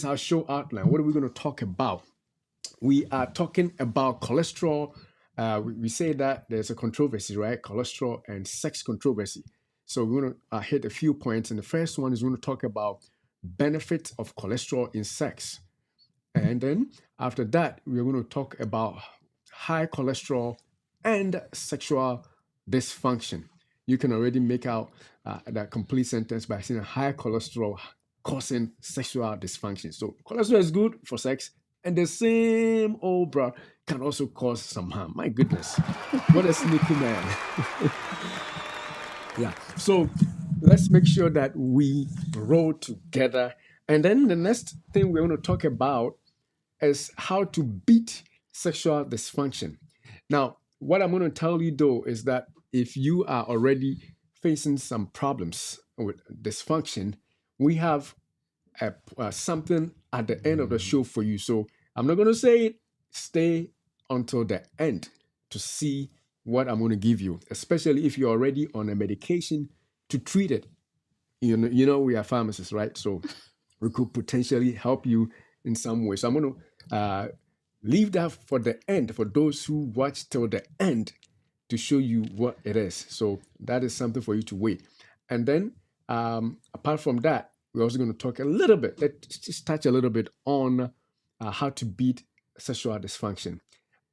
our show outline. What are we going to talk about? We are talking about cholesterol. We say that there's a controversy, right? Cholesterol and sex controversy. So we're going to hit a few points. And the first one is we're going to talk about benefits of cholesterol in sex. And then after that, we're going to talk about high cholesterol and sexual dysfunction. You can already make out that complete sentence by saying high cholesterol causing sexual dysfunction. So cholesterol is good for sex, and the same old bro can also cause some harm. My goodness, what a sneaky man. Yeah. So let's make sure that we roll together. And then the next thing we're going to talk about is how to beat sexual dysfunction. Now, what I'm going to tell you though is that if you are already facing some problems with dysfunction, we have something at the end of the show for you. So I'm not going to say it. Stay until the end to see what I'm going to give you, especially if you're already on a medication to treat it. You know, we are pharmacists, right? So we could potentially help you in some way. So I'm going to leave that for the end, for those who watch till the end, to show you what it is. So that is something for you to wait. And then apart from that, we're also going to talk a little bit, let's just touch a little bit on how to beat sexual dysfunction.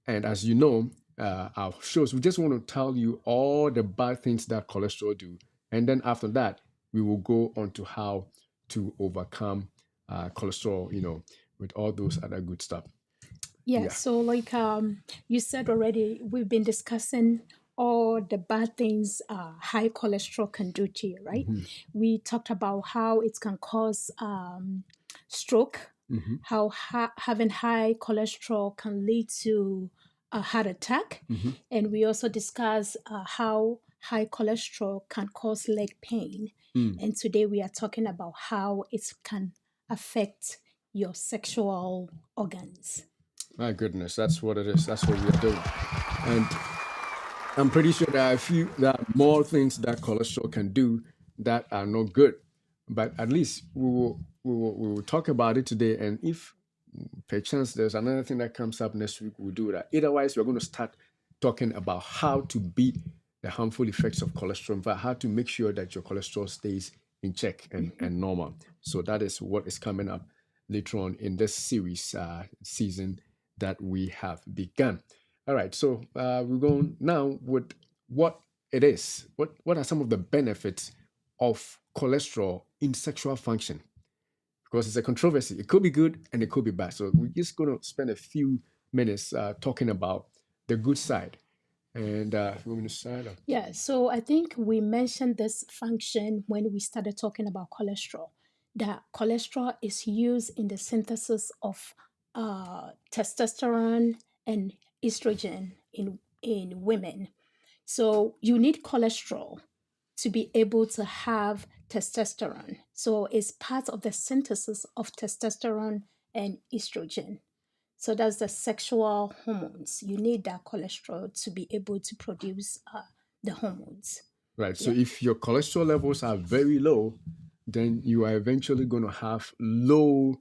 And as you know, our shows, we just want to tell you all the bad things that cholesterol do. And then after that, we will go on to how to overcome cholesterol, with all those other good stuff. Yeah, Yeah. so like you said already, we've been discussing all the bad things high cholesterol can do to you, right? Mm-hmm. We talked about how it can cause stroke, Mm-hmm. how having high cholesterol can lead to a heart attack, Mm-hmm. and we also discussed how high cholesterol can cause leg pain. Mm. And today we are talking about how it can affect your sexual organs. My goodness, that's what it is. That's what we are doing. And I'm pretty sure there are more things that cholesterol can do that are not good. But at least we will talk about it today. And if perchance there's another thing that comes up next week, we'll do that. Otherwise, we're going to start talking about how to beat the harmful effects of cholesterol, but how to make sure that your cholesterol stays in check and normal. So that is what is coming up later on in this series season that we have begun. All right, so we're going now with what it is. What are some of the benefits of cholesterol in sexual function? Because it's a controversy. It could be good and it could be bad. So we're just going to spend a few minutes talking about the good side. And we're going to start up. Yeah, so I think we mentioned this function when we started talking about cholesterol. That cholesterol is used in the synthesis of testosterone and estrogen in women. So you need cholesterol to be able to have testosterone. So it's part of the synthesis of testosterone and estrogen. So that's the sexual hormones. You need that cholesterol to be able to produce the hormones. Right. So Yeah. if your cholesterol levels are very low, then you are eventually going to have low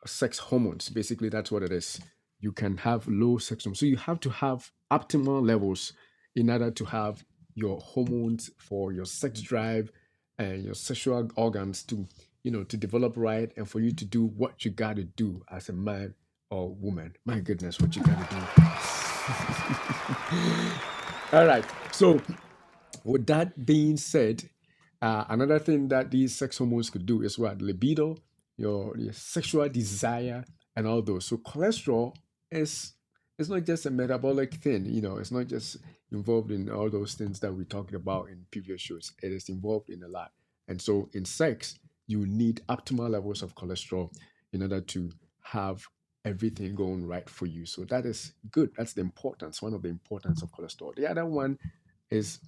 sex hormones. Basically, that's what it is. You can have low sex hormones. So you have to have optimal levels in order to have your hormones for your sex drive and your sexual organs to develop right, and for you to do what you got to do as a man or woman. My goodness, what you got to do. All right. So with that being said, another thing that these sex hormones could do is what? Libido, your sexual desire, and all those. So cholesterol is it's not just a metabolic thing, it's not just involved in all those things that we talked about in previous shows. It is involved in a lot. And so in sex, you need optimal levels of cholesterol in order to have everything going right for you. So that is good. That's the importance, one of the importance of cholesterol. The other one is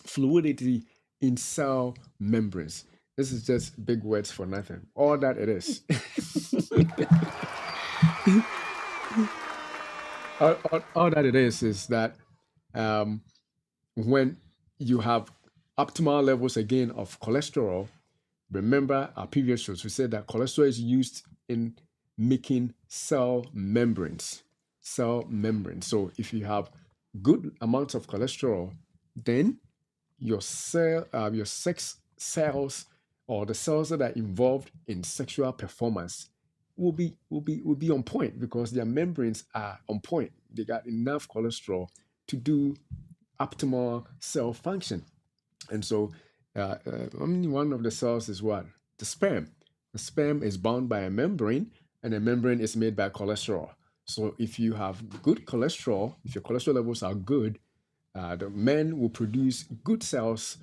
fluidity in cell membranes. This is just big words for nothing. All that it is. all that it is that um, when you have optimal levels again of cholesterol, remember our previous shows, we said that cholesterol is used in making cell membranes. Cell membranes. So if you have good amounts of cholesterol, then your sex cells, or the cells that are involved in sexual performance, will be on point, because their membranes are on point. They got enough cholesterol to do optimal cell function. And so, only one of the cells is what? The sperm. The sperm is bound by a membrane, and a membrane is made by cholesterol. So, if you have good cholesterol, if your cholesterol levels are good, the men will produce good cells,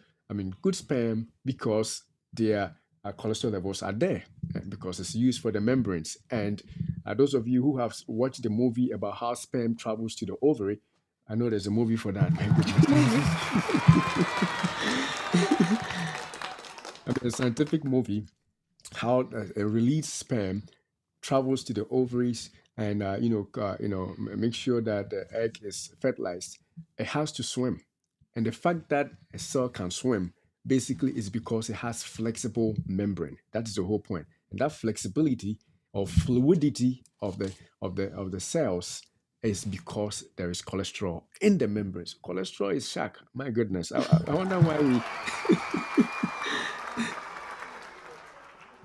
good sperm, because their cholesterol levels are there, because it's used for the membranes. And those of you who have watched the movie about how sperm travels to the ovary, I know there's a movie for that. My goodness. A scientific movie, how a released sperm travels to the ovaries, and make sure that the egg is fertilized. It has to swim, and the fact that a cell can swim basically is because it has flexible membrane. That is the whole point. And that flexibility or fluidity of the cells is because there is cholesterol in the membranes. Cholesterol is shark. My goodness. I wonder why we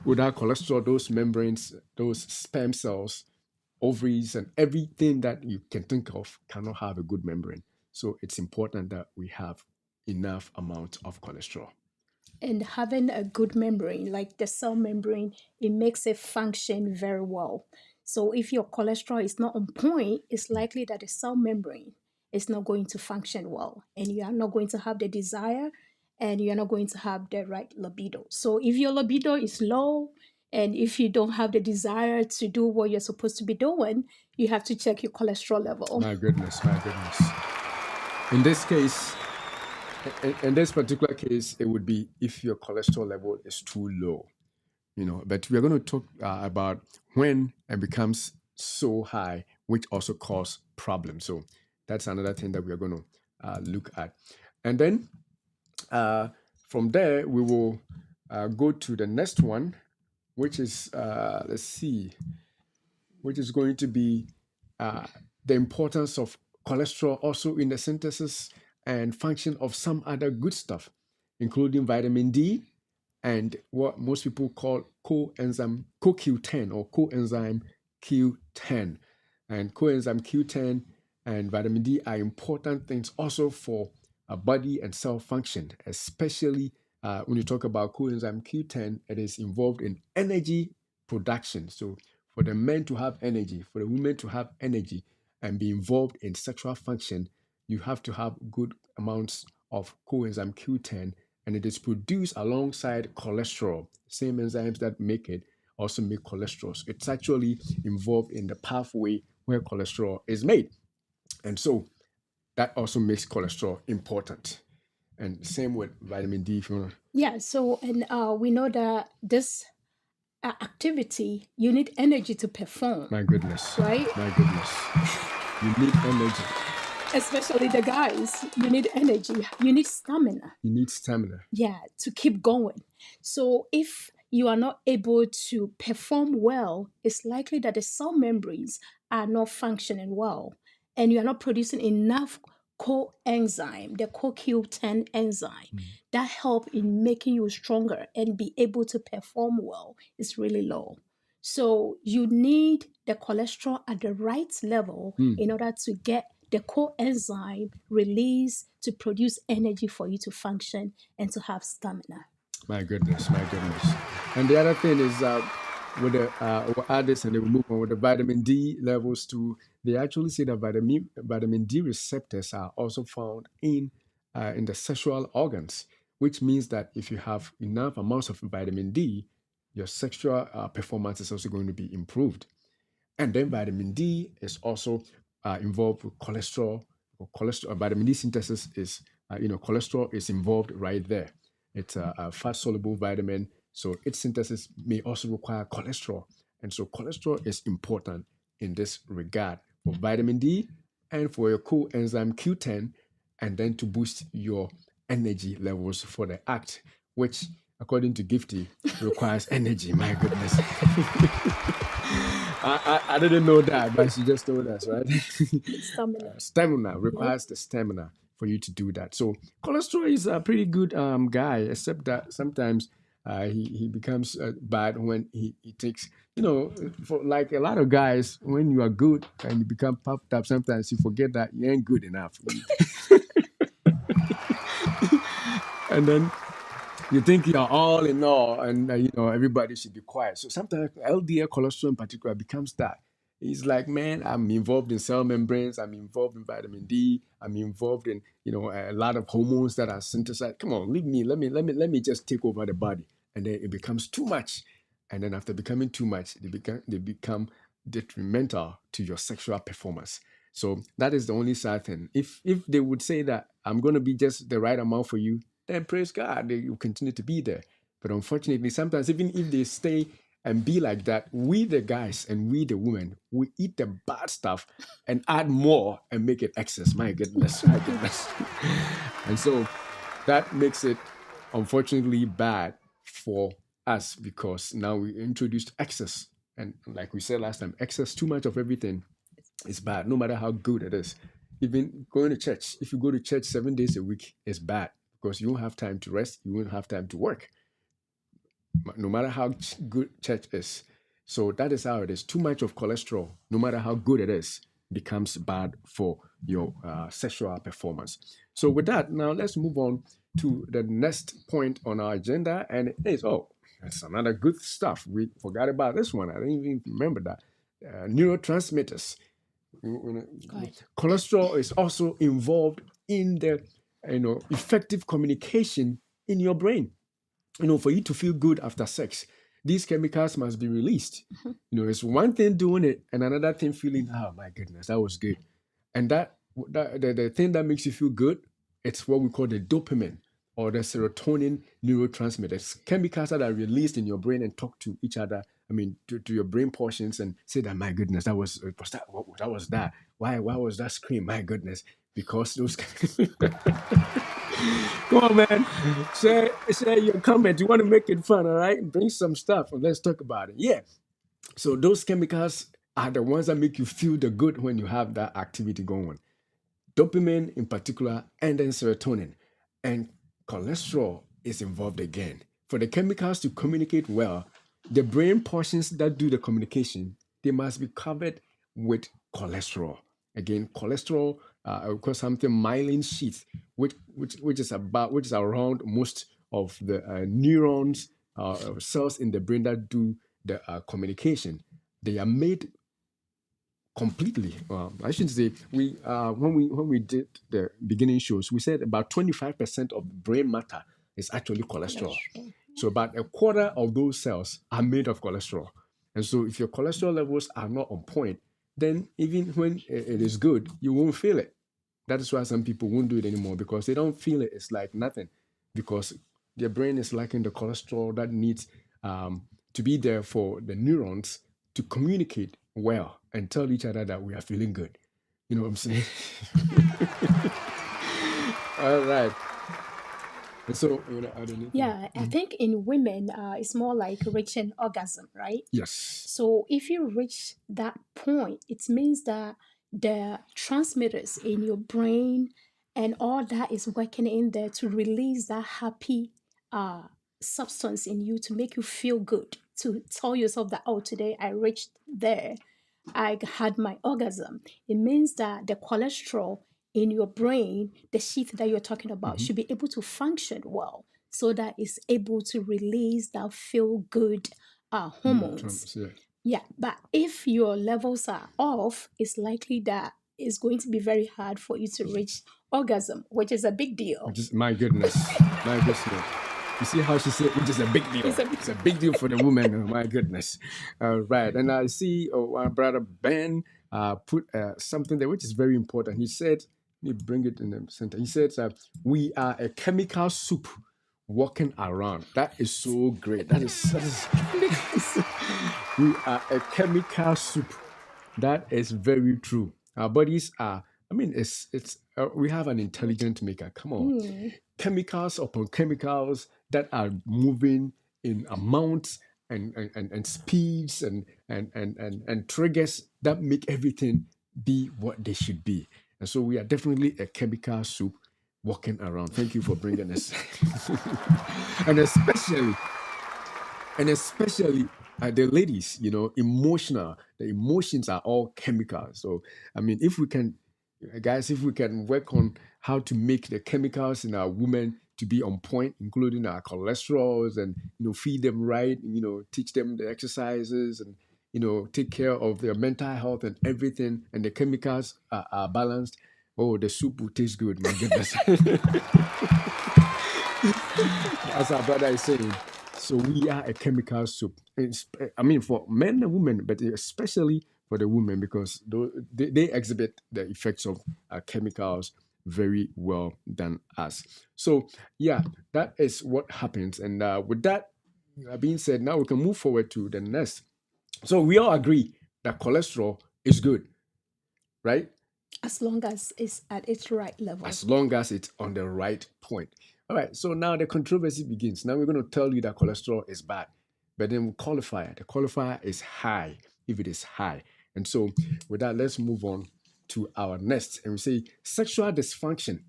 without cholesterol, those membranes, those sperm cells, ovaries, and everything that you can think of cannot have a good membrane. So it's important that we have enough amount of cholesterol. And having a good membrane, like the cell membrane, it makes it function very well. So if your cholesterol is not on point, it's likely that the cell membrane is not going to function well, and you are not going to have the desire, and you are not going to have the right libido. So if your libido is low, and if you don't have the desire to do what you're supposed to be doing, you have to check your cholesterol level. My goodness. In this case, in this particular case, it would be if your cholesterol level is too low. But we are going to talk about when it becomes so high, which also cause problems. So that's another thing that we are going to look at. And then from there, we will go to the next one, which is, let's see, which is going to be the importance of cholesterol also in the synthesis and function of some other good stuff, including vitamin D and what most people call coenzyme CoQ10 or coenzyme Q10. And coenzyme Q10 and vitamin D are important things also for body and cell function, especially when you talk about coenzyme Q10, it is involved in energy production. So for the men to have energy, for the women to have energy and be involved in sexual function, you have to have good amounts of coenzyme Q10, and it is produced alongside cholesterol. Same enzymes that make it also make cholesterol. So it's actually involved in the pathway where cholesterol is made. And so that also makes cholesterol important. And same with vitamin D. If you want to. Yeah, so, and we know that this activity, you need energy to perform, My goodness. right? My goodness. You need energy. Especially the guys, you need energy, you need stamina. You need stamina. Yeah, to keep going. So if you are not able to perform well, it's likely that the cell membranes are not functioning well, and you are not producing enough coenzyme, the CoQ10 enzyme, that help in making you stronger and be able to perform well is really low. So you need the cholesterol at the right level in order to get the coenzyme released to produce energy for you to function and to have stamina. My goodness. And the other thing is with the we'll add this and then we'll move on with the vitamin D levels too. They actually say that vitamin D receptors are also found in the sexual organs, which means that if you have enough amounts of vitamin D, your sexual performance is also going to be improved. And then vitamin D is also involved with cholesterol. Vitamin D synthesis is, cholesterol is involved right there. It's a fat soluble vitamin, so its synthesis may also require cholesterol. And so cholesterol is important in this regard for vitamin D and for your coenzyme Q10, and then to boost your energy levels for the act, which according to Gifty, requires energy. My goodness. I didn't know that, but she just told us, right? Stamina. Stamina Yep. requires the stamina for you to do that. So cholesterol is a pretty good guy, except that sometimes he becomes bad when he takes, for like a lot of guys, when you are good and you become puffed up, sometimes you forget that you ain't good enough. And then you think you're all in all, and everybody should be quiet. So sometimes LDL cholesterol in particular becomes that. It's like, man, I'm involved in cell membranes. I'm involved in vitamin D. I'm involved in a lot of hormones that are synthesized. Come on, leave me. Let me just take over the body, and then it becomes too much. And then after becoming too much, they become detrimental to your sexual performance. So that is the only sad thing. If they would say that I'm going to be just the right amount for you, then praise God, they will continue to be there. But unfortunately, sometimes even if they stay and be like that, we the guys and we the women, we eat the bad stuff and add more and make it excess. My goodness, my goodness. And so that makes it unfortunately bad for us because now we introduced excess. And like we said last time, excess, too much of everything is bad, no matter how good it is. Even going to church, if you go to church 7 days a week, it's bad because you won't have time to rest, you won't have time to work, no matter how good church is. So that is how it is. Too much of cholesterol, no matter how good it is, becomes bad for your sexual performance. So with that, now let's move on to the next point on our agenda, and it is that's another good stuff. We forgot about this one. I didn't even remember that. Neurotransmitters. Right. Cholesterol is also involved in the effective communication in your brain. For you to feel good after sex, these chemicals must be released. It's one thing doing it and another thing feeling, oh my goodness, that was good. And the thing that makes you feel good, it's what we call the dopamine or the serotonin neurotransmitters, chemicals that are released in your brain and talk to each other. I mean, to your brain portions and say that, my goodness, that was that. That was that. Why was that scream? My goodness, because those. Come on, man. Share your comment. You want to make it fun, all right? Bring some stuff and let's talk about it. Yeah. So those chemicals are the ones that make you feel the good when you have that activity going. Dopamine in particular, and then serotonin. And cholesterol is involved again. For the chemicals to communicate well, the brain portions that do the communication, they must be covered with cholesterol. Again, cholesterol, of course, something myelin sheath, which is around most of the neurons, cells in the brain that do the communication. They are made completely. I should say when we did the beginning shows, we said about 25% of brain matter is actually cholesterol. Cholesterol. So about a quarter of those cells are made of cholesterol. And so if your cholesterol levels are not on point, then even when it is good, you won't feel it. That is why some people won't do it anymore because they don't feel it. It's like nothing because their brain is lacking the cholesterol that needs to be there for the neurons to communicate well and tell each other that we are feeling good. You know what I'm saying? All right. And so, I don't know. Yeah, I think in women, it's more like reaching orgasm, right? Yes. So if you reach that point, it means that the transmitters in your brain and all that is working in there to release that happy uh, substance in you to make you feel good, to tell yourself that, oh, today I reached there. I had my orgasm. It means that the cholesterol in your brain, the sheath that you're talking about, Mm-hmm. should be able to function well so that it's able to release that feel good hormones. Yeah. Yeah, but if your levels are off, it's likely that it's going to be very hard for you to reach orgasm, which is a big deal. Which is my goodness. My goodness. You see how she said, which is a big deal. It's a It's a big deal for the woman. Oh, my goodness. Right. And I see our brother Ben put something there, which is very important. He said, let me bring it in the center. He said, we are a chemical soup walking around. That is so great. That is we are a chemical soup. That is very true. Our bodies are, I mean, we have an intelligent maker. Come on. mm, Chemicals upon chemicals that are moving in amounts and speeds and triggers that make everything be what they should be. And so we are definitely a chemical soup walking around. Thank you for bringing us. and especially and especially the ladies, emotional. The emotions are all chemicals. So I mean, if we can, guys, if we can work on how to make the chemicals in our women to be on point, including our cholesterols, and feed them right, teach them the exercises, and take care of their mental health and everything, and the chemicals are balanced. Oh, the soup will taste good. My goodness. As our brother is saying, so we are a chemical soup. I mean, for men and women, but especially for the women, because they exhibit the effects of chemicals very well than us. So, yeah, that is what happens. And with that being said, now we can move forward to the next. So, we all agree that cholesterol is good, right? As long as it's at its right level. As long as it's on the right point. All right, so now the controversy begins. Now we're going to tell you that cholesterol is bad, but then we qualify it. The qualifier is high if it is high. And so, with that, let's move on to our next. And we say sexual dysfunction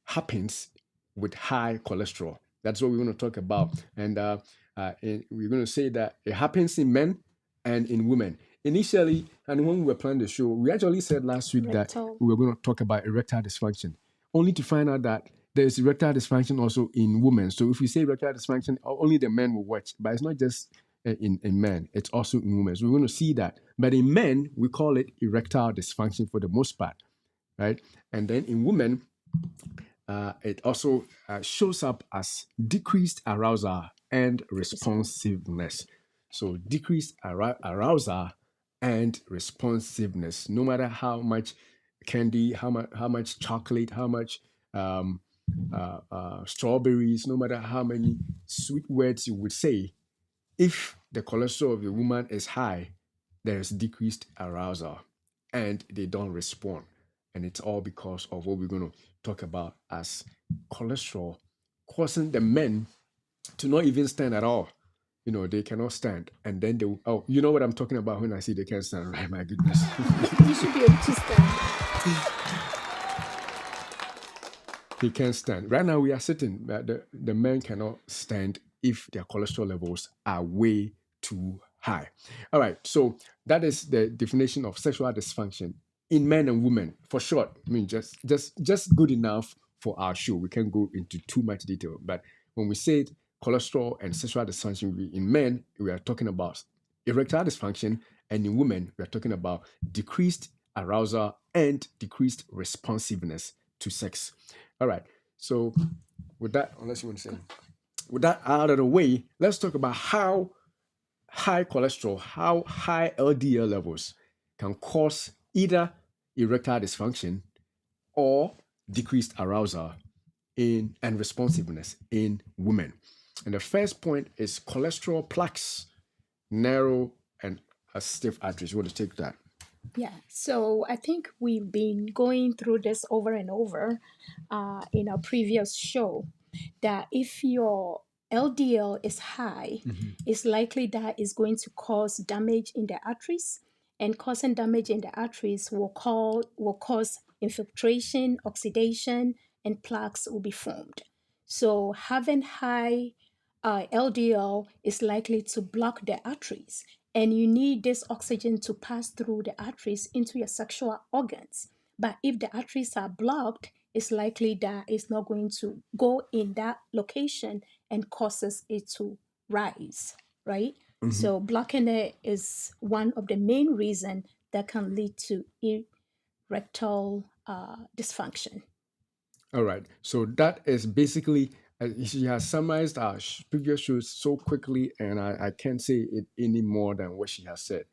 happens with high cholesterol. That's what we're going to talk about. And we're going to say that it happens in men and in women. Initially, and when we were planning the show, we actually said last week that Rectal. we were going to talk about erectile dysfunction, only to find out that there's erectile dysfunction also in women. So if we say erectile dysfunction, only the men will watch, but it's not just in men, it's also in women. So we're going to see that. But in men, we call it erectile dysfunction for the most part, right? And then in women, it also shows up as decreased arousal and responsiveness. So decreased arousal and responsiveness. No matter how much candy, how much chocolate, how much strawberries, no matter how many sweet words you would say, if the cholesterol of the woman is high, there is decreased arousal and they don't respond. And it's all because of what we're going to talk about as cholesterol causing the men to not even stand at all. They cannot stand. And then they will, oh, you know what I'm talking about when I say they can't stand, right? My goodness. You should be able to stand. They can't stand. Right now, we are sitting, but the men cannot stand if their cholesterol levels are way too high. All right, so that is the definition of sexual dysfunction in men and women. For short, I mean, just good enough for our show. We can't go into too much detail, but when we say cholesterol and sexual dysfunction in men, we are talking about erectile dysfunction, and in women, we are talking about decreased arousal and decreased responsiveness to sex. All right. So with that, unless you want to say, with that out of the way, let's talk about how high cholesterol, how high LDL levels can cause either erectile dysfunction or decreased arousal and responsiveness in women. And the first point is cholesterol plaques, narrow and a stiff arteries. You want to take that? Yeah, so I think we've been going through this over and over in our previous show that if your LDL is high, it's likely that is going to cause damage in the arteries, and causing damage in the arteries will cause infiltration, oxidation, and plaques will be formed. So having high LDL is likely to block the arteries, and you need this oxygen to pass through the arteries into your sexual organs. But if the arteries are blocked, it's likely that it's not going to go in that location and causes it to rise, right? So blocking it is one of the main reasons that can lead to erectile dysfunction. All right. So that is basically, she has summarized our previous shows so quickly, and I can't say it any more than what she has said.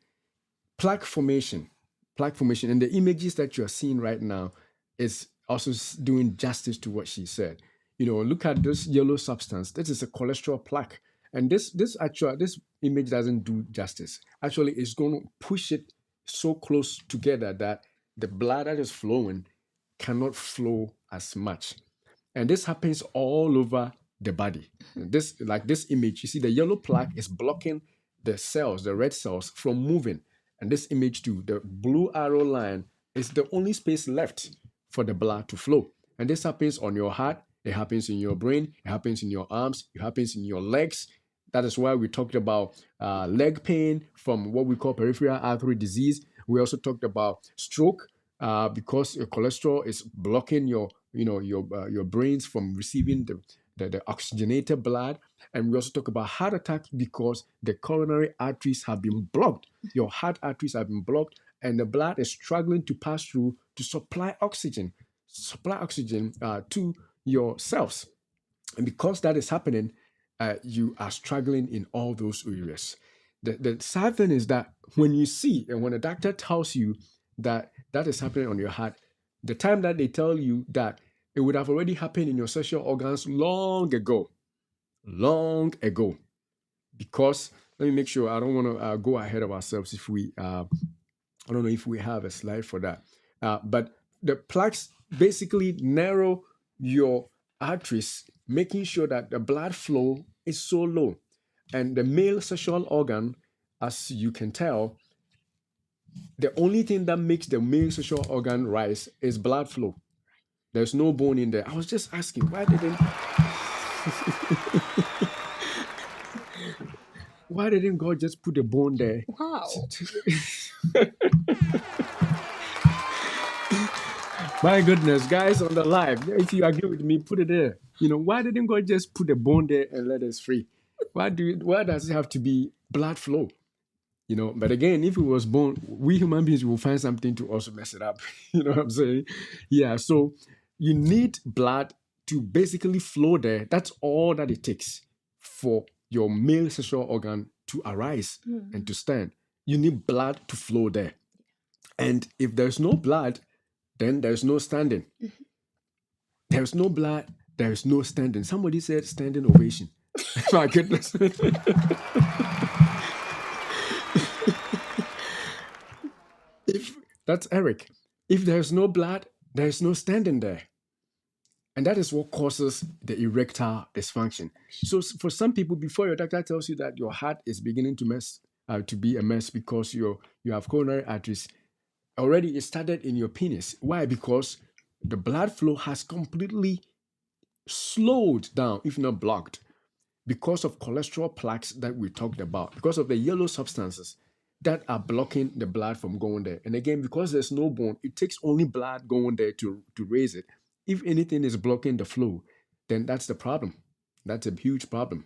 Plaque formation, and the images that you're seeing right now is also doing justice to what she said. Look at this yellow substance. This is a cholesterol plaque, and this image doesn't do justice. Actually, it's going to push it so close together that the blood that is flowing cannot flow as much. And this happens all over the body. This, like this image, you see the yellow plaque is blocking the cells, the red cells, from moving. And this image too, the blue arrow line is the only space left for the blood to flow. And this happens on your heart, it happens in your brain, it happens in your arms, it happens in your legs. That is why we talked about leg pain from what we call peripheral artery disease. We also talked about stroke because your cholesterol is blocking your brains from receiving the oxygenated blood. And we also talk about heart attack because the coronary arteries have been blocked. Your heart arteries have been blocked, and the blood is struggling to pass through to supply oxygen to your cells. And because that is happening, you are struggling in all those areas. The sad thing is that when you see and when a doctor tells you that that is happening on your heart, the time that they tell you that it would have already happened in your sexual organs long ago. Because let me make sure, I don't want to go ahead of ourselves if we, I don't know if we have a slide for that. But the plaques basically narrow your arteries, making sure that the blood flow is so low. And the male sexual organ, as you can tell, the only thing that makes the male sexual organ rise is blood flow. There's no bone in there. I was just asking, why didn't God just put a bone there? Wow. My goodness, guys on the live, if you agree with me, put it there. Why didn't God just put a bone there and let us free? Why does it have to be blood flow? But again, if it was bone, we human beings will find something to also mess it up. You know what I'm saying? Yeah, so you need blood to basically flow there. That's all that it takes for your male sexual organ to arise and to stand. You need blood to flow there. And if there's no blood, then there's no standing. There's no blood, there's no standing. Somebody said standing ovation. My goodness. That's Eric. If there's no blood, there's no standing there. And that is what causes the erectile dysfunction. So for some people, before your doctor tells you that your heart is beginning to be a mess because you have coronary arteries, already it started in your penis. Why? Because the blood flow has completely slowed down, if not blocked, because of cholesterol plaques that we talked about, because of the yellow substances that are blocking the blood from going there. And again, because there's no bone, it takes only blood going there to raise it. If anything is blocking the flow, then that's the problem. That's a huge problem.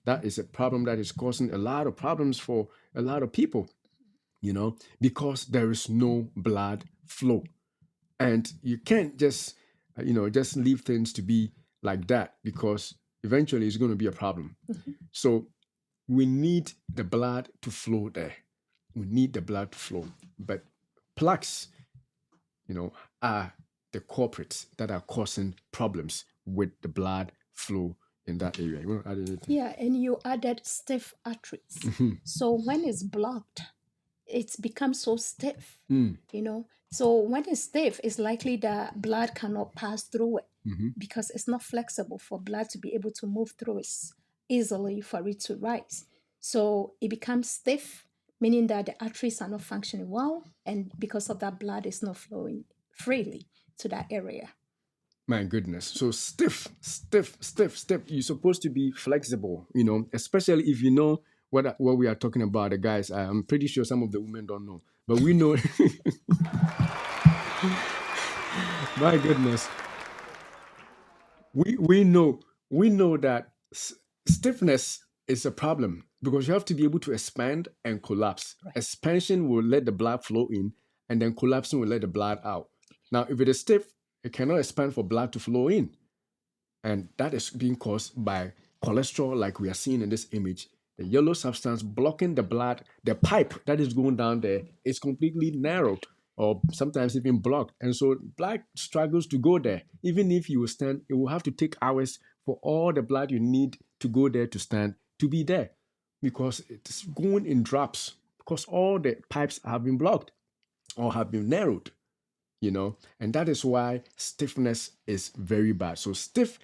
That is a problem that is causing a lot of problems for a lot of people, because there is no blood flow. And you can't just leave things to be like that, because eventually it's going to be a problem. So we need the blood to flow there. We need the blood to flow. But plaques, are the culprits that are causing problems with the blood flow in that area. You want to add anything? Yeah, and you added stiff arteries. So when it's blocked, it becomes so stiff, So when it's stiff, it's likely that blood cannot pass through it because it's not flexible for blood to be able to move through it easily for it to rise. So it becomes stiff, meaning that the arteries are not functioning well, and because of that, blood is not flowing freely to that area. My goodness. So stiff. You're supposed to be flexible, especially if you know what we are talking about. The guys, I'm pretty sure some of the women don't know, but we know. My goodness. We know that stiffness is a problem because you have to be able to expand and collapse. Right. Expansion will let the blood flow in, and then collapsing will let the blood out. Now, if it is stiff, it cannot expand for blood to flow in. And that is being caused by cholesterol, like we are seeing in this image. The yellow substance blocking the blood, the pipe that is going down there is completely narrowed or sometimes even blocked. And so blood struggles to go there. Even if you will stand, it will have to take hours for all the blood you need to go there to stand to be there, because it's going in drops, because all the pipes have been blocked or have been narrowed, and that is why stiffness is very bad. So stiff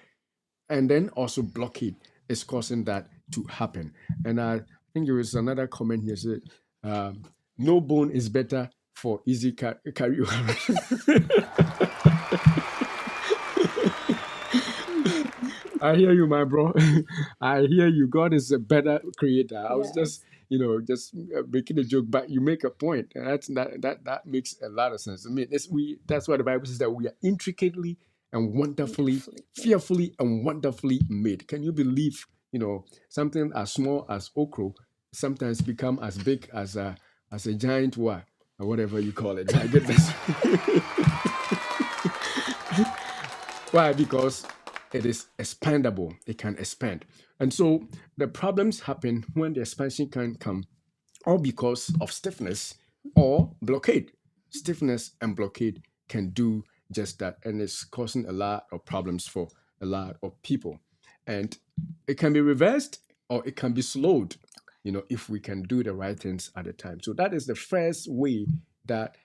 and then also blockade is causing that to happen. And I think there is another comment here said, no bone is better for easy carry. I hear you, my bro. I hear you. God is a better creator. I was just, Yes. just making a joke, but you make a point. And that makes a lot of sense. I mean, that's why the Bible says that we are intricately and wonderfully, Wonderfully made. fearfully and wonderfully made. Can you believe, something as small as okra sometimes become as big as a giant war or whatever you call it. My goodness. Why? Because it is expandable. It can expand. And so the problems happen when the expansion can come, or because of stiffness or blockade. Stiffness and blockade can do just that. And it's causing a lot of problems for a lot of people. And it can be reversed or it can be slowed, if we can do the right things at the time. So that is the first way that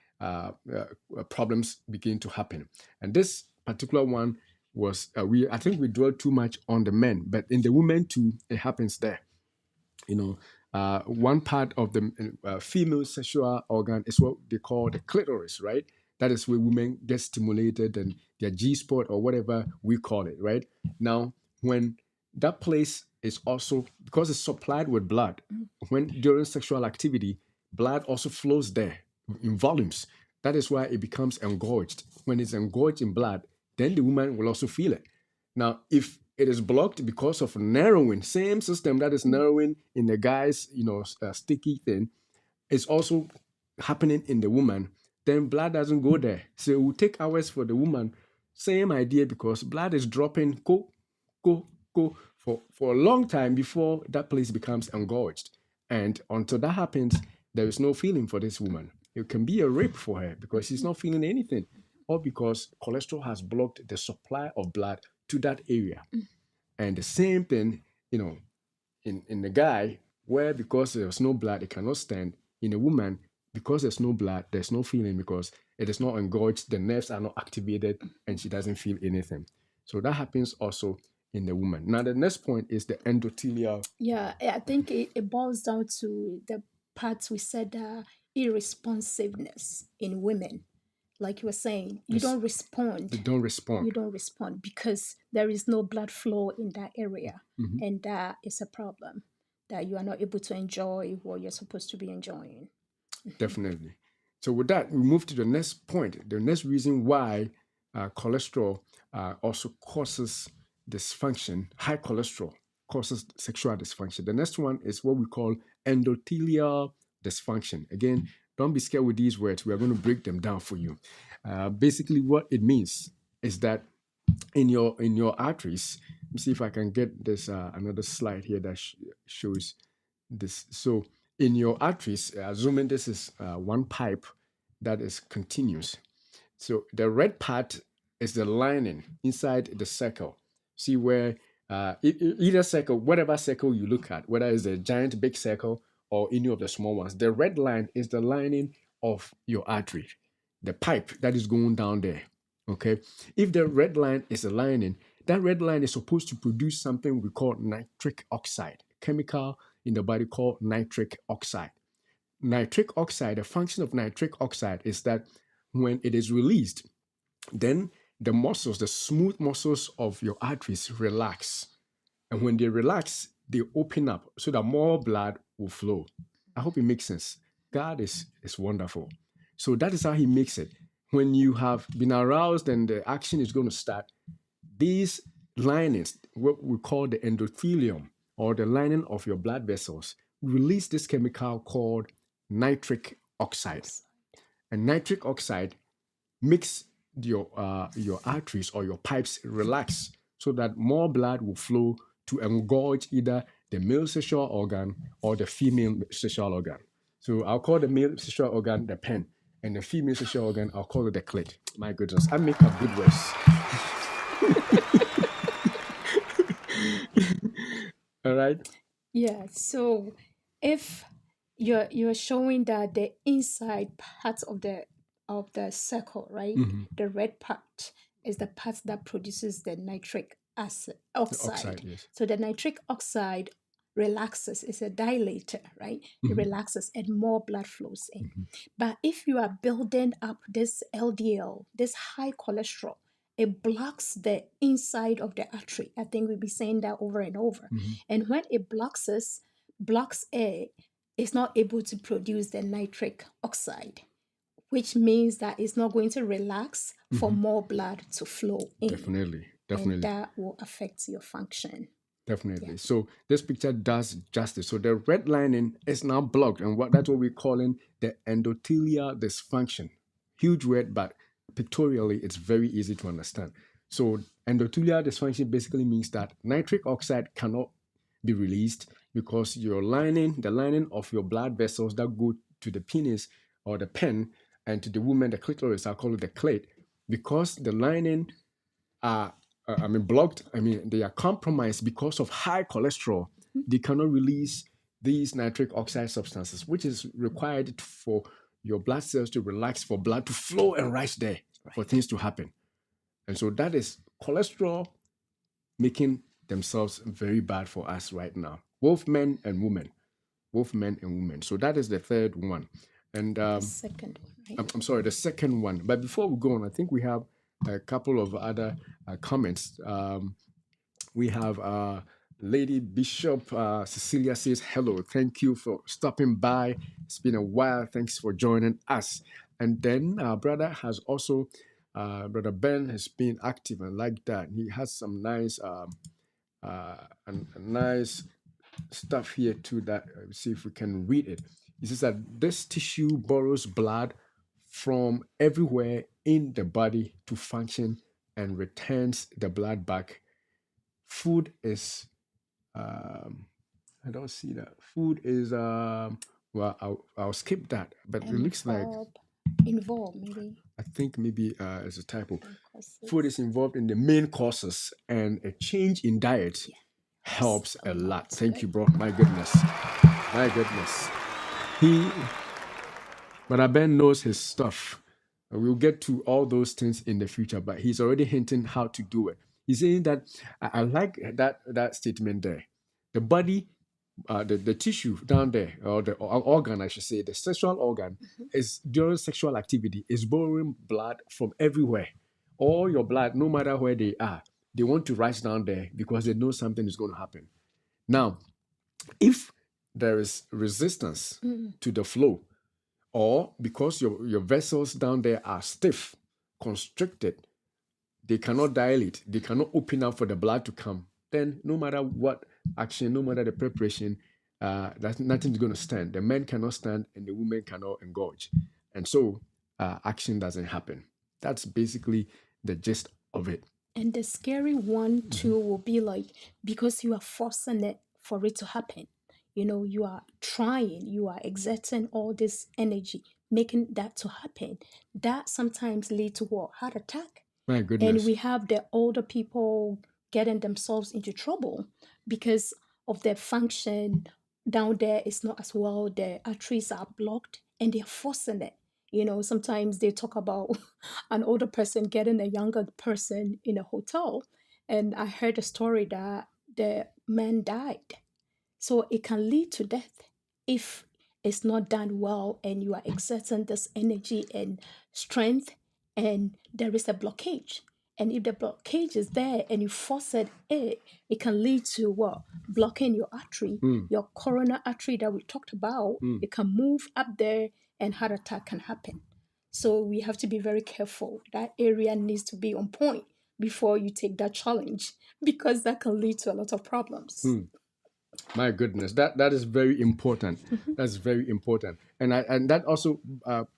problems begin to happen. And this particular one was I think we dwell too much on the men, but in the women too, it happens there. One part of the female sexual organ is what they call the clitoris, right? That is where women get stimulated and their G spot or whatever we call it, right? Now, when that place is also because it's supplied with blood, when during sexual activity, blood also flows there in volumes. That is why it becomes engorged. When it's engorged in blood, then the woman will also feel it. Now, if it is blocked because of narrowing, same system that is narrowing in the guy's, sticky thing, is also happening in the woman, then blood doesn't go there. So it will take hours for the woman. Same idea because blood is dropping, go, go for a long time before that place becomes engorged. And until that happens, there is no feeling for this woman. It can be a rape for her because she's not feeling anything, or because cholesterol has blocked the supply of blood to that area. And the same thing, in the guy, where because there's no blood, it cannot stand. In a woman, because there's no blood, there's no feeling because it is not engorged, the nerves are not activated, and she doesn't feel anything. So that happens also in the woman. Now, the next point is the endothelial. Yeah, I think it boils down to the parts we said, irresponsiveness in women. Like you were saying, you This don't they respond. don't You respond. don't respond because there is no blood flow in that area. Mhm. And that is a problem, that you are not able to enjoy what you're supposed to be enjoying. Definitely. So with that, we move to the next point. The next reason why cholesterol also causes dysfunction, high cholesterol causes sexual dysfunction. The next one is what we call endothelial dysfunction. Again, don't be scared with these words. We are going to break them down for you. Basically, what it means is that in your arteries. Let me see if I can get this another slide here that shows this. So in your arteries, assuming this is one pipe that is continuous. So the red part is the lining inside the circle. See where either circle, whatever circle you look at, whether it's a giant big circle or any of the small ones, the red line is the lining of your artery, the pipe that is going down there. Okay. If the red line is a lining, that red line is supposed to produce something we call nitric oxide, chemical in the body called nitric oxide. Nitric oxide, the function of nitric oxide is that when it is released, then the muscles, the smooth muscles of your arteries relax. And when they relax, they open up so that more blood will flow. I hope it makes sense. God is wonderful. So that is how he makes it. When you have been aroused and the action is going to start, these linings, what we call the endothelium or the lining of your blood vessels, release this chemical called nitric oxide. And nitric oxide makes your arteries or your pipes relax so that more blood will flow to engorge either the male sexual organ or the female sexual organ. So I'll call the male sexual organ the pen, and the female sexual organ I'll call it the clit. My goodness, I make up good words. All right. Yeah, so if you're showing that the inside part of the circle, right? Mhm. The red part is the part that produces the nitric acid The oxide. oxide, yes. So the nitric oxide relaxes, it's a dilator, right? It relaxes and more blood flows in. But if you are building up this LDL, this high cholesterol, it blocks the inside of the artery. I think we'll be saying that over and over. And when it blocks air, it's not able to produce the nitric oxide, which means that it's not going to relax for more blood to flow in. Definitely, And definitely. that will affect your function. Definitely. So this picture does justice. So the red lining is now blocked, and that's what we're calling the endothelial dysfunction. Huge word, but pictorially it's very easy to understand. So endothelial dysfunction basically means that nitric oxide cannot be released because your lining, the lining of your blood vessels that go to the penis or the pen, and to the woman, the clitoris, I call it the clit, because the lining are blocked. They are compromised because of high cholesterol. They cannot release these nitric oxide substances, which is required for your blood cells to relax, for blood to flow and rise there, for things to happen. And so that is cholesterol making themselves very bad for us right now, both men and women, both men and women. So that is the third one. And The second one, right? I'm sorry, the second one. But before we go on, I think we have a couple of other comments. We have Lady Bishop Cecilia says, hello, thank you for stopping by. It's been a while. Thanks for joining us. And then brother has also, Brother Ben has been active and like that. He has some nice, nice stuff here too that see if we can read it. He says that this tissue borrows blood from everywhere in the body to function and returns the blood back. Food is I don't see that. Food is well, I'll skip that, but it looks like Involved, maybe. I think maybe it's a typo. Causes. Food is involved in the main causes, and a change in diet helps a lot. Thank you, bro. My goodness. My goodness. But Ben knows his stuff. We'll get to all those things in the future, but he's already hinting how to do it. He's saying that I like that statement there. The body, the tissue down there, or the organ, I should say, the sexual organ, is during sexual activity is borrowing blood from everywhere. All your blood, no matter where they are, they want to rise down there because they know something is going to happen. Now, if there is resistance to the flow, or because your vessels down there are stiff, constricted, they cannot dilate, they cannot open up for the blood to come, then no matter what action, no matter the preparation, nothing's going to stand. The men cannot stand and the women cannot engorge. And so action doesn't happen. That's basically the gist of it. And the scary one too will be like, because you are forcing it for it to happen. You are trying, you are exerting all this energy, making that to happen. That sometimes lead to what? Heart attack. My goodness. And we have the older people getting themselves into trouble because of their function down there is not as well. The arteries are blocked and they're forcing it. Sometimes they talk about an older person getting a younger person in a hotel. And I heard a story that the man died. So it can lead to death if it's not done well and you are exerting this energy and strength and there is a blockage. And if the blockage is there and you force it can lead to what? Blocking your artery, your coronary artery that we talked about. It can move up there and heart attack can happen. So we have to be very careful. That area needs to be on point before you take that challenge because that can lead to a lot of problems. My goodness, that is very important. That's very important, and that also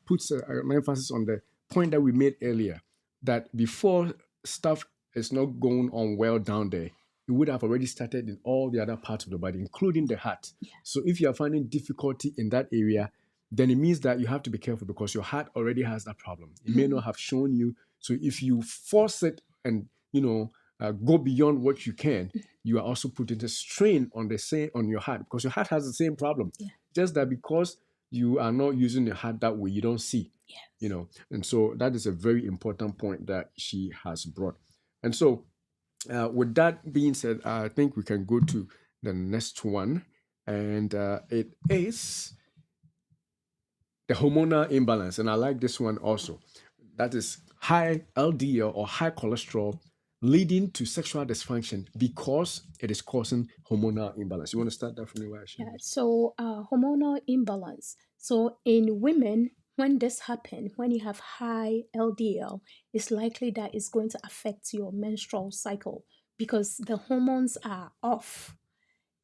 puts an emphasis on the point that we made earlier, that before stuff is not going on well down there, it would have already started in all the other parts of the body, including the heart. Yeah. So if you are finding difficulty in that area, then it means that you have to be careful because your heart already has that problem. It may not have shown you. So if you force it and go beyond what you can, you are also putting a strain on your heart because your heart has the same problem. Yeah. Just that because you are not using your heart that way, you don't see. Yes. And so that is a very important point that she has brought. And so with that being said, I think we can go to the next one, and it is the hormonal imbalance. And I like this one also. That is high LDL or high cholesterol leading to sexual dysfunction because it is causing hormonal imbalance. You want to start that for me, Washi? Yeah, so hormonal imbalance. So in women, when this happens, when you have high LDL, it's likely that it's going to affect your menstrual cycle because the hormones are off.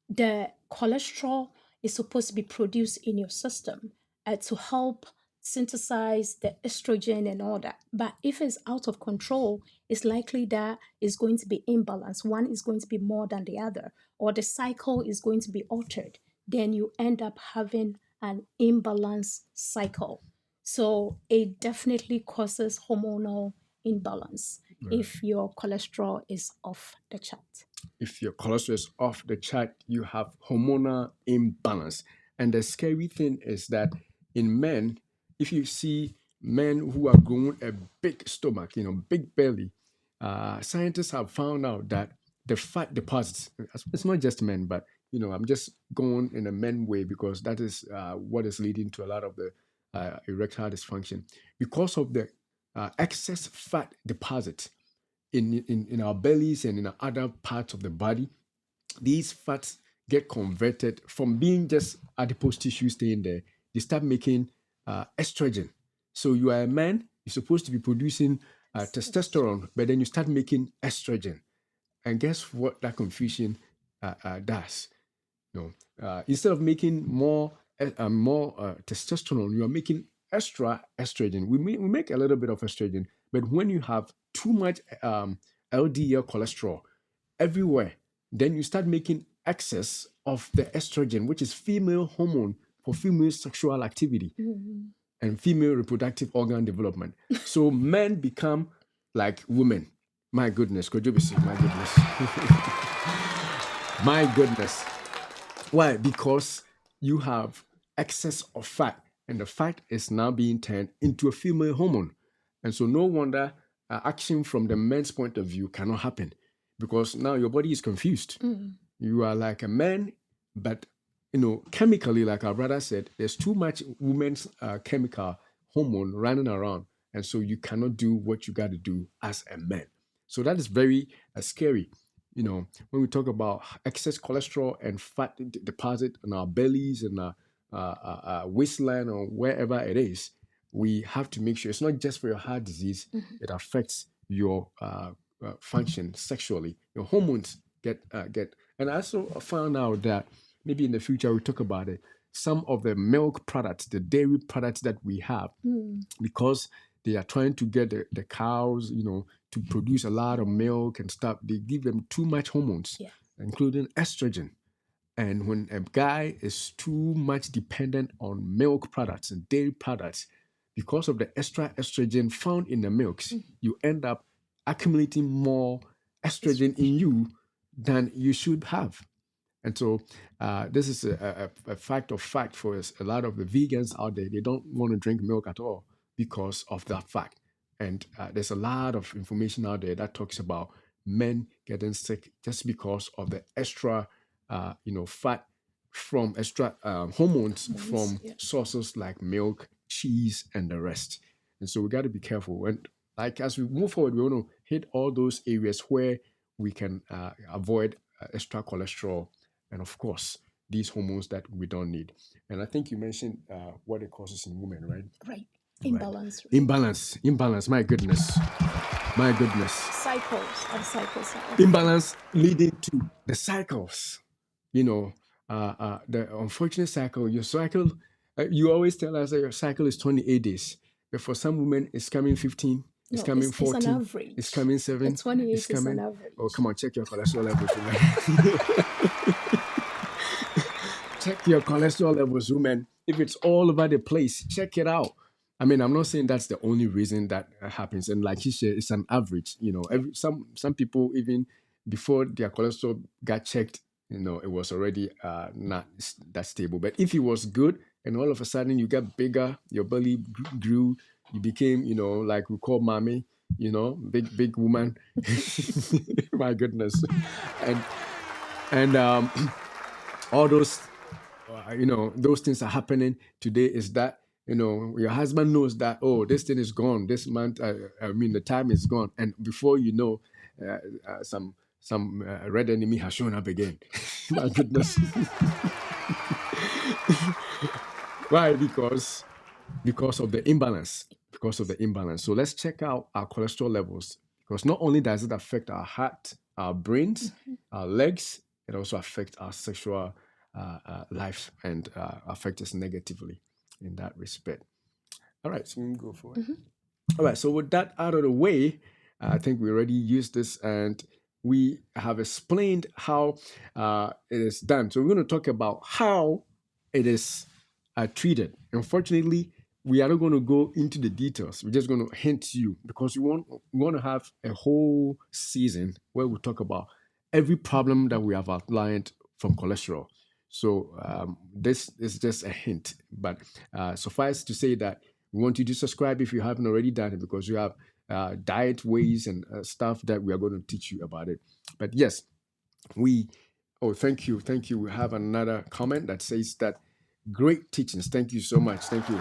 The cholesterol is supposed to be produced in your system to help synthesize the estrogen and all that. But if it's out of control, it's likely that it's going to be imbalanced. One is going to be more than the other, or the cycle is going to be altered. Then you end up having an imbalanced cycle. So it definitely causes hormonal imbalance if your cholesterol is off the chart. If your cholesterol is off the chart, you have hormonal imbalance. And the scary thing is that in men, if you see men who are growing a big stomach, big belly, scientists have found out that the fat deposits, it's not just men, but I'm just going in a men way because that is what is leading to a lot of the erectile dysfunction because of the excess fat deposit in our bellies and in our other parts of the body. These fats get converted from being just adipose tissue staying there. They start making estrogen. So you are a man, you're supposed to be producing testosterone, but then you start making estrogen. And guess what that confusion does? Instead of making more testosterone, you are making extra estrogen. We make a little bit of estrogen, but when you have too much LDL cholesterol everywhere, then you start making excess of the estrogen, which is female hormone for female sexual activity and female reproductive organ development. So men become like women. My goodness, could you be sick? My goodness. My goodness. Why? Because you have excess of fat, and the fat is now being turned into a female hormone. And so, no wonder action from the men's point of view cannot happen because now your body is confused. You are like a man, but chemically, like our brother said, there's too much women's chemical hormone running around, and so you cannot do what you got to do as a man. So that is very scary. When we talk about excess cholesterol and fat deposit in our bellies and our waistline or wherever it is, we have to make sure it's not just for your heart disease, it affects your function sexually. Your hormones get. And I also found out that maybe in the future we'll talk about it. Some of the milk products, the dairy products that we have, because they are trying to get the cows, to produce a lot of milk and stuff. They give them too much hormones, including estrogen. And when a guy is too much dependent on milk products and dairy products, because of the extra estrogen found in the milks, you end up accumulating more estrogen in you than you should have. And so this is a fact of fact for us. A lot of the vegans out there, they don't want to drink milk at all because of that fact. And there's a lot of information out there that talks about men getting sick just because of the extra, fat from extra hormones from sources like milk, cheese, and the rest. And so we got to be careful. And like as we move forward, we want to hit all those areas where we can avoid extra cholesterol and of course these hormones that we don't need. And I think you mentioned what it causes in women, right? Right. Imbalance. Right. Imbalance. My goodness. Cycles and cycles. Imbalance leading to the cycles. The unfortunate cycle. Your cycle. You always tell us that your cycle is 28 days, but for some women, it's coming 15. It's coming 14. It's an average. It's coming 7. The 28 it's coming, is an average. Oh, come on, check your cholesterol levels. Check your cholesterol levels, women. If it's all over the place, check it out. I mean, I'm not saying that's the only reason that happens. And like you said, it's an average. Some people, even before their cholesterol got checked, it was already not that stable. But if it was good and all of a sudden you got bigger, your belly grew, you became, like we call mommy, big woman. My goodness. and and all those those things are happening today. Is that your husband knows that, oh, this thing is gone this month, I mean the time is gone, and before you know, some red enemy has shown up again. My goodness. Why? Because of the imbalance. Because of the imbalance. So let's check out our cholesterol levels, because not only does it affect our heart, our brains, our legs, it also affects our sexual life, and affects us negatively in that respect. All right, so we can go for it. All right, so with that out of the way, I think we already used this, and we have explained how it is done. So we're going to talk about how it is treated. Unfortunately, we are not going to go into the details. We're just going to hint you, because we want to have a whole season where we talk about every problem that we have outlined from cholesterol. So this is just a hint, but suffice to say that we want you to subscribe if you haven't already done it, because we have diet ways and stuff that we are going to teach you about it. But yes, thank you. We have another comment that says that great teachings. Thank you so much. Thank you.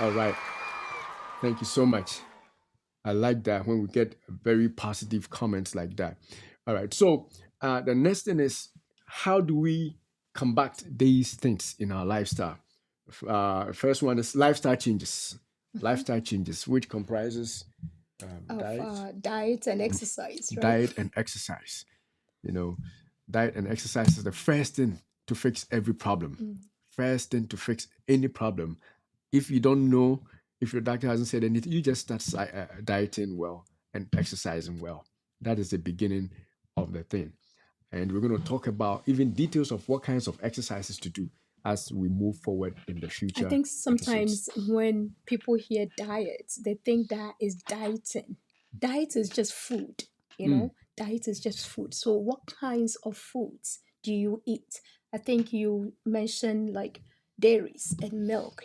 All right. Thank you so much. I like that when we get very positive comments like that. All right. So the next thing is, how do we combat these things in our lifestyle? First one is lifestyle changes. Lifestyle changes, which comprises Diet and exercise, right? diet and exercise. Diet and exercise is the first thing to fix every problem. First thing to fix any problem. If you don't know, if your doctor hasn't said anything, you just start dieting well and exercising well. That is the beginning of the thing. And we're going to talk about even details of what kinds of exercises to do as we move forward in the future. I think sometimes when people hear diet, they think that is dieting. Diet is just food, Diet is just food. So what kinds of foods do you eat? I think you mentioned like dairies and milk,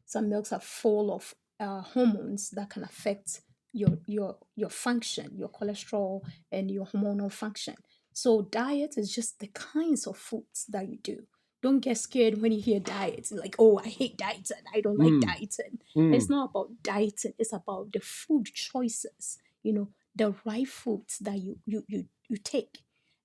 Some milks are full of hormones that can affect your function, your cholesterol and your hormonal function. So diet is just the kinds of foods that you do. Don't get scared when you hear diet. Like, oh, I hate dieting. I don't like dieting. It's not about dieting. It's about the food choices. The right foods that you take.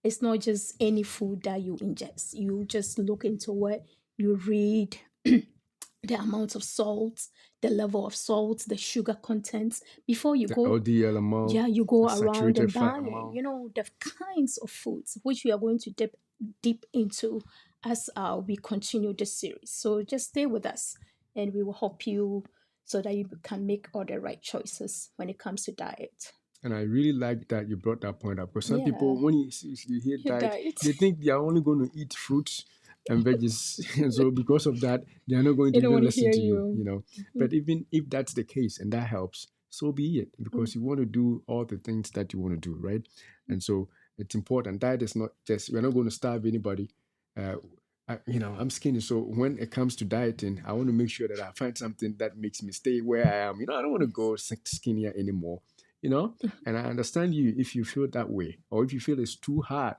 It's not just any food that you ingest. You just look into it. You read the amount of salt, the level of salt, the sugar contents before you go. LDL amount, You go around saturated and fat buy, amount. the kinds of foods which we are going to dip deep into as we continue this series. So just stay with us, and we will help you so that you can make all the right choices when it comes to diet. And I really like that you brought that point up, because some people, Yeah. when you hear diet, Diet. they think they are only going to eat fruits and veggies. And so because of that, they are not going to They don't even want to listen hear to you, you. But even if that's the case and that helps, so be it, because you want to do all the things that you want to do, right? And so it's important. Diet is not just, we're not going to starve anybody. I'm skinny, so when it comes to dieting, I want to make sure that I find something that makes me stay where I am. I don't want to go skinnier anymore. And I understand you if you feel that way, or if you feel it's too hard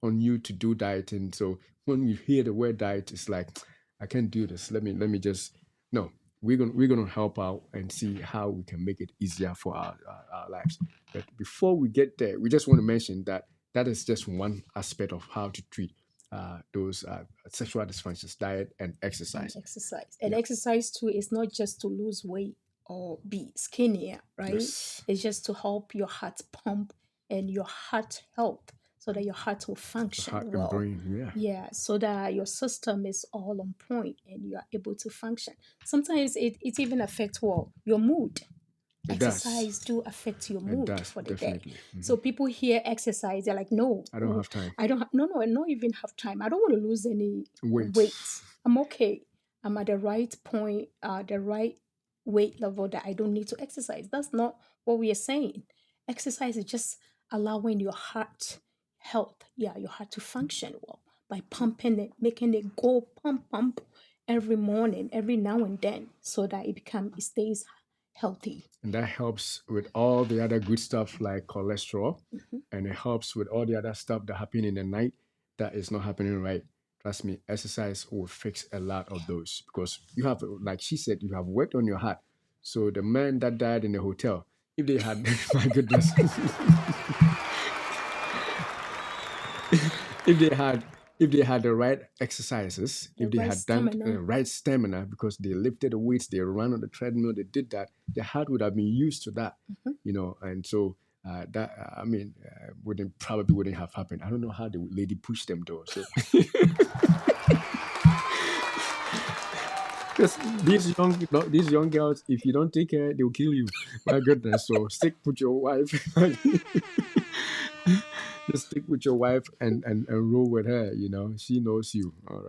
on you to do dieting. So when you hear the word diet, it's like, I can't do this. Let me just no. We're gonna help out and see how we can make it easier for our lives. But before we get there, we just want to mention that that is just one aspect of how to treat those sexual dysfunctions: diet and exercise. And exercise too is not just to lose weight or be skinnier, right? Yes. It's just to help your heart pump and your heart health so that your heart will function Heart and well. brain. Yeah. Yeah, so that your system is all on point and you are able to function. Sometimes it even affects your mood. It does. Exercise do affect your It mood does, for the day. definitely. So people hear exercise, they're like, no, I don't have time. I don't no, I don't even have time. I don't want to lose any Wait. weight. I'm okay. I'm at the right point, the right weight level that I don't need to exercise. That's not what we are saying. Exercise is just allowing your heart health, your heart to function well by pumping it, making it go pump every morning, every now and then, so that it stays healthy. And that helps with all the other good stuff like cholesterol, and it helps with all the other stuff that happen in the night that is not happening right. Trust me, exercise will fix a lot of those because you have, like she said, you have worked on your heart. So the man that died in the hotel, if they had, my goodness, if they had the right exercises, The if they right had done stamina. the right stamina, because they lifted the weights, they ran on the treadmill, they did that, the heart would have been used to that, and so that I mean, wouldn't have happened. I don't know how the lady pushed them though. So because these young girls, if you don't take care, they'll kill you. My goodness! So stick with your wife. Just stick with your wife and roll with her. She knows you. All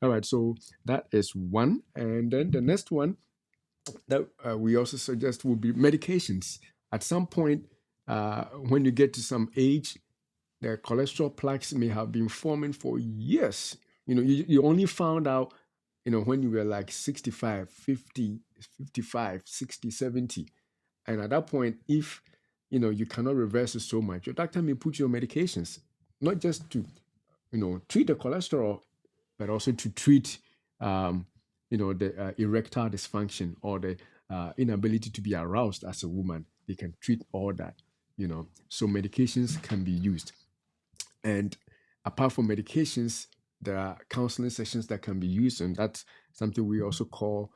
right. So that is one, and then the next one that we also suggest will be medications. At some point, when you get to some age, the cholesterol plaques may have been forming for years. You only found out, when you were like 65, 50, 55, 60, 70. And at that point, if you cannot reverse it so much, your doctor may put you on medications, not just to treat the cholesterol, but also to treat the erectile dysfunction or the inability to be aroused as a woman. They can treat all that. So medications can be used. And apart from medications, there are counseling sessions that can be used, and that's something we also call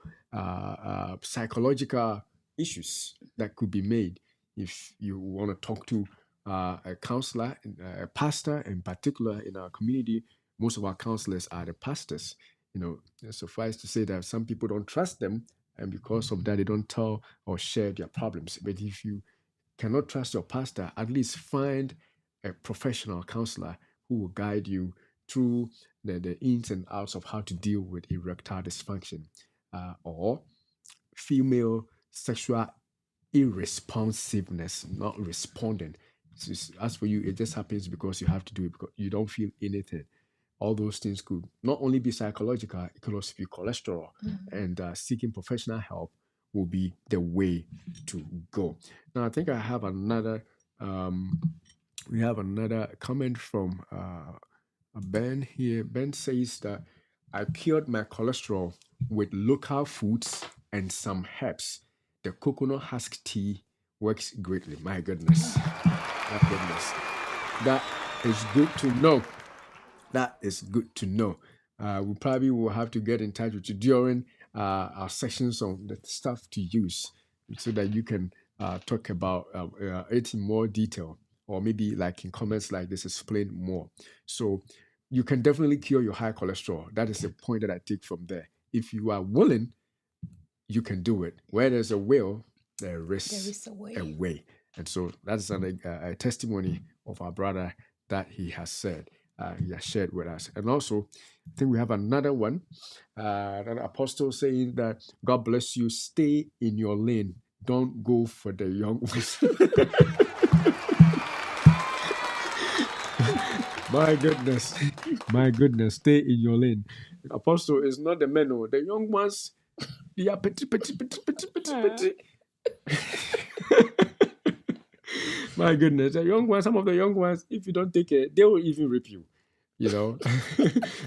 psychological issues that could be made. If you want to talk to a counselor, a pastor in particular in our community, most of our counselors are the pastors. Suffice to say that some people don't trust them, and because of that, they don't tell or share their problems. But if you cannot trust your pastor, at least find a professional counselor who will guide you through the ins and outs of how to deal with erectile dysfunction or female sexual irresponsiveness, not responding. As for you, it just happens because you have to do it because you don't feel anything. All those things could not only be psychological, it could also be cholesterol. And seeking professional help will be the way to go. Now, I think I have another. We have another comment from Ben here. Ben says that I cured my cholesterol with local foods and some herbs. The coconut husk tea works greatly. My goodness. My goodness. That is good to know. That is good to know. We probably will have to get in touch with you during our sessions on the stuff to use so that you can talk about it in more detail, or maybe like in comments like this, explain more. So you can definitely cure your high cholesterol. That is the point that I take from there. If you are willing, you can do it. Where there's a will, there is a way. a way. And so that's a testimony of our brother that he has said, he has shared with us. And also, I think we have another one, an apostle saying that God bless you, stay in your lane, don't go for the young ones. My goodness, stay in your lane. Apostle is not the men, the young ones. They are petty. My goodness, the young ones, some of the young ones, if you don't take care, they will even rape you.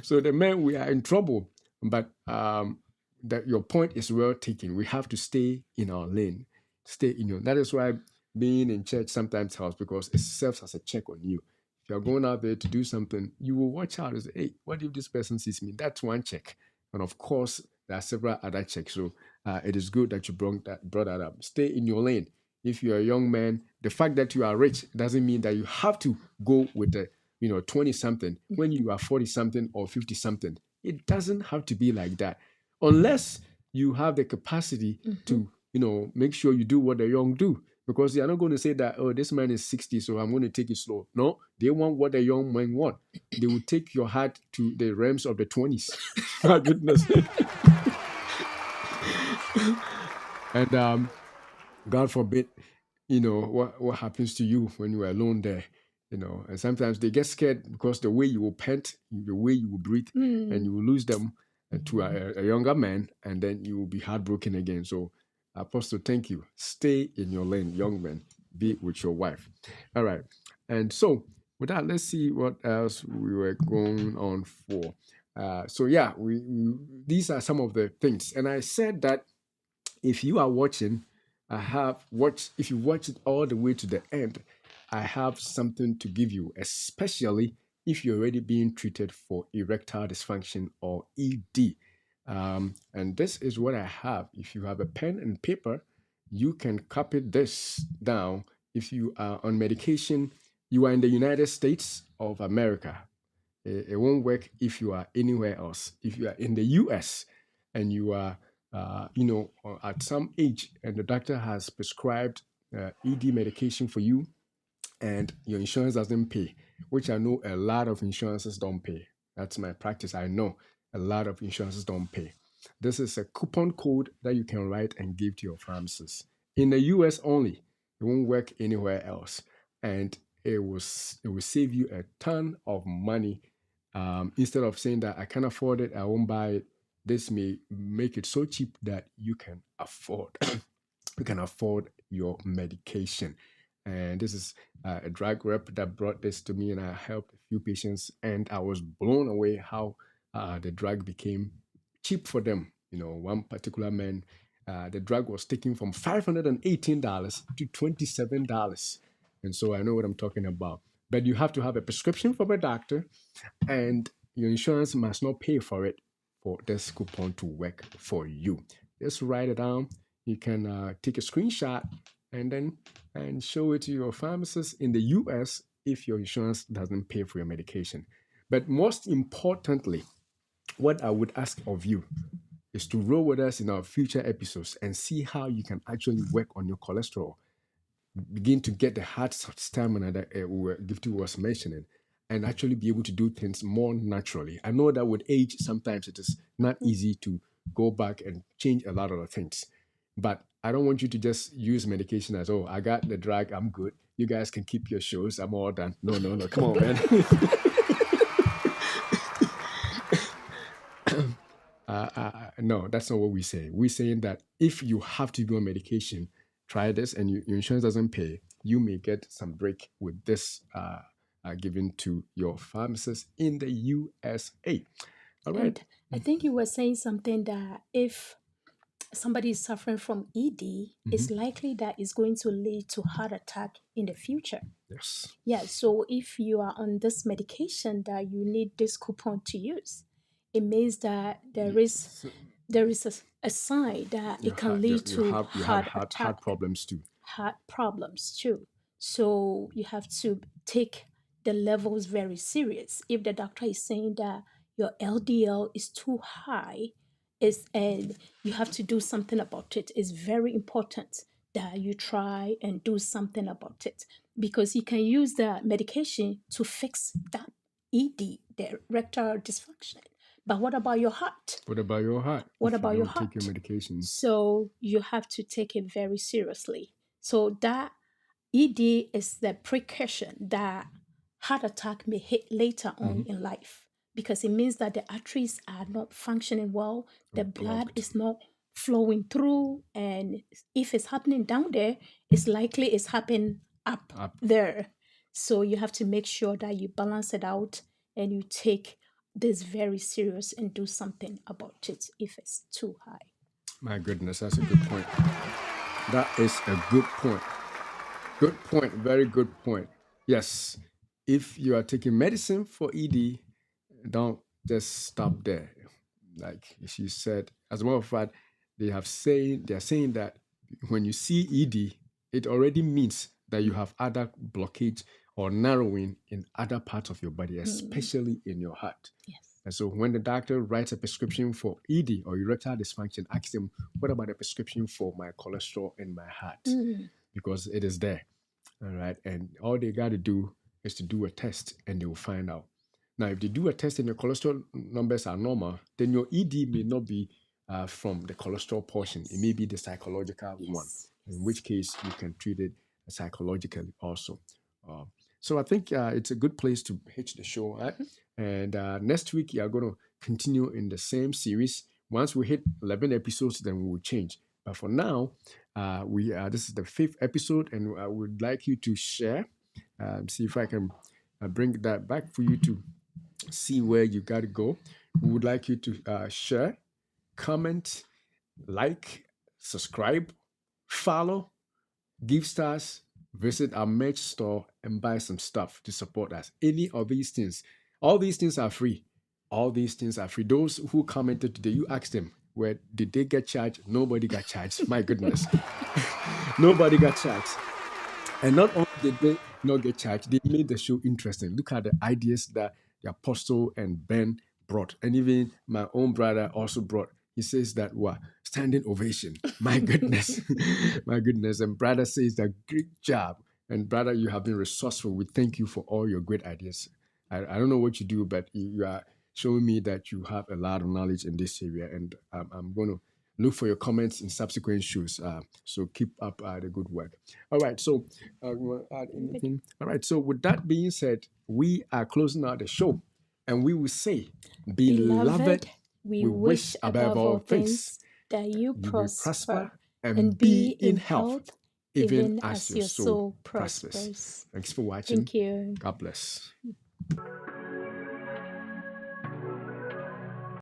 So the men, we are in trouble. But that your point is well taken. We have to stay in our lane. Stay in your. That is why being in church sometimes helps, because it serves as a check on you. If you're going out there to do something, you will watch out and say, hey, what if this person sees me? That's one check. And of course, there are several other checks. So it is good that you brought that up. Stay in your lane. If you're a young man, the fact that you are rich doesn't mean that you have to go with the 20 something when you are 40 something or 50 something. It doesn't have to be like that, unless you have the capacity to make sure you do what the young do, because they are not going to say that, oh, this man is 60, so I'm going to take it slow. No, they want what the young men want. They will take your heart to the realms of the 20s. My goodness. And God forbid, what happens to you when you are alone there. And sometimes they get scared because the way you will pant, the way you will breathe, and you will lose them to a younger man, and then you will be heartbroken again. So Apostle, thank you. Stay in your lane, young men. Be with your wife. All right. And so, with that, let's see what else we were going on for. So yeah, we these are some of the things. And I said that if you are watching, I have watched. If you watch it all the way to the end, I have something to give you, especially if you're already being treated for erectile dysfunction or ED. And this is what I have. If you have a pen and paper, you can copy this down. If you are on medication, you are in the United States of America. It won't work if you are anywhere else. If you are in the US and you are, at some age and the doctor has prescribed ED medication for you, and your insurance doesn't pay, which I know a lot of insurances don't pay. That's my practice. I know a lot of insurances don't pay. This is a coupon code that you can write and give to your pharmacist. In the US only, it won't work anywhere else. And it will save you a ton of money. Instead of saying that I can't afford it, I won't buy it, this may make it so cheap that you can afford you can afford your medication. And this is a drug rep that brought this to me, and I helped a few patients, and I was blown away how the drug became cheap for them. One particular man, the drug was taken from $518 to $27. And so I know what I'm talking about. But you have to have a prescription from a doctor, and your insurance must not pay for it for this coupon to work for you. Just write it down. You can take a screenshot and show it to your pharmacist in the US if your insurance doesn't pay for your medication. But most importantly, what I would ask of you is to roll with us in our future episodes and see how you can actually work on your cholesterol, begin to get the heart stamina that Gifty was mentioning, and actually be able to do things more naturally. I know that with age, sometimes it is not easy to go back and change a lot of the things. But I don't want you to just use medication as, oh, I got the drug, I'm good. You guys can keep your shows, I'm all done. No, no, no. Come on, man. No, that's not what we say. We're saying that if you have to be on medication, try this, and your insurance doesn't pay, you may get some break with this given to your pharmacist in the USA. All right. And I think you were saying something that if somebody is suffering from ED, it's likely that it's going to lead to heart attack in the future. Yes. Yeah, so if you are on this medication that you need this coupon to use, it means that there is a sign that it can lead to heart attack, heart problems too. heart problems too. So you have to take the levels very serious. If the doctor is saying that your LDL is too high, and you have to do something about it, it's very important that you try and do something about it, because you can use the medication to fix that ED, the erectile dysfunction. But what about your heart? What about your heart? What if about you your don't heart? take your medications? So you have to take it very seriously. So that ED is the precaution that heart attack may hit later on in life, because it means that the arteries are not functioning well, the blood is not flowing through, and if it's happening down there, it's likely it's happening up there. So you have to make sure that you balance it out and you take this very serious and do something about it if it's too high. My goodness, that's a good point. That is a good point. Good point. Very good point. Yes. If you are taking medicine for ED, don't just stop there. Like she said, as a matter of fact, they are saying that when you see ED, it already means that you have other blockage or narrowing in other parts of your body, especially in your heart. Yes. And so when the doctor writes a prescription for ED or erectile dysfunction, ask them, what about a prescription for my cholesterol in my heart? Because it is there. All right. And all they got to do is to do a test and they will find out. Now, if they do a test and your cholesterol numbers are normal, then your ED may not be from the cholesterol portion. It may be the psychological one, in which case you can treat it psychologically also. So I think it's a good place to hitch the show at. And next week, we are going to continue in the same series. Once we hit 11 episodes, then we will change. But for now, we this is the 5th episode, and I would like you to share. See if I can bring that back for you to see where you got to go. We would like you to share, comment, like, subscribe, follow, give stars, visit our merch store, and buy some stuff to support us. Any of these things, all these things are free. All these things are free. Those who commented today, you asked them, where did they get charged? Nobody got charged. My goodness. Nobody got charged. And not only did they not get charged, they made the show interesting. Look at the ideas that the Apostle and Ben brought. And even my own brother also brought. He says that, wow, standing ovation. My goodness. My goodness. And brother says that great job. And brother, you have been resourceful. We thank you for all your great ideas. I don't know what you do, but you are showing me that you have a lot of knowledge in this area. And I'm going to look for your comments in subsequent shows. So keep up the good work. All right. So, you want to add anything? All right. So, with that being said, we are closing out the show, and we will say, Beloved, we we wish wish above all things that you you will prosper prosper and and be be in in health, health, even even as as your your soul soul prospers. prospers. Thanks for watching. Thank you. God bless.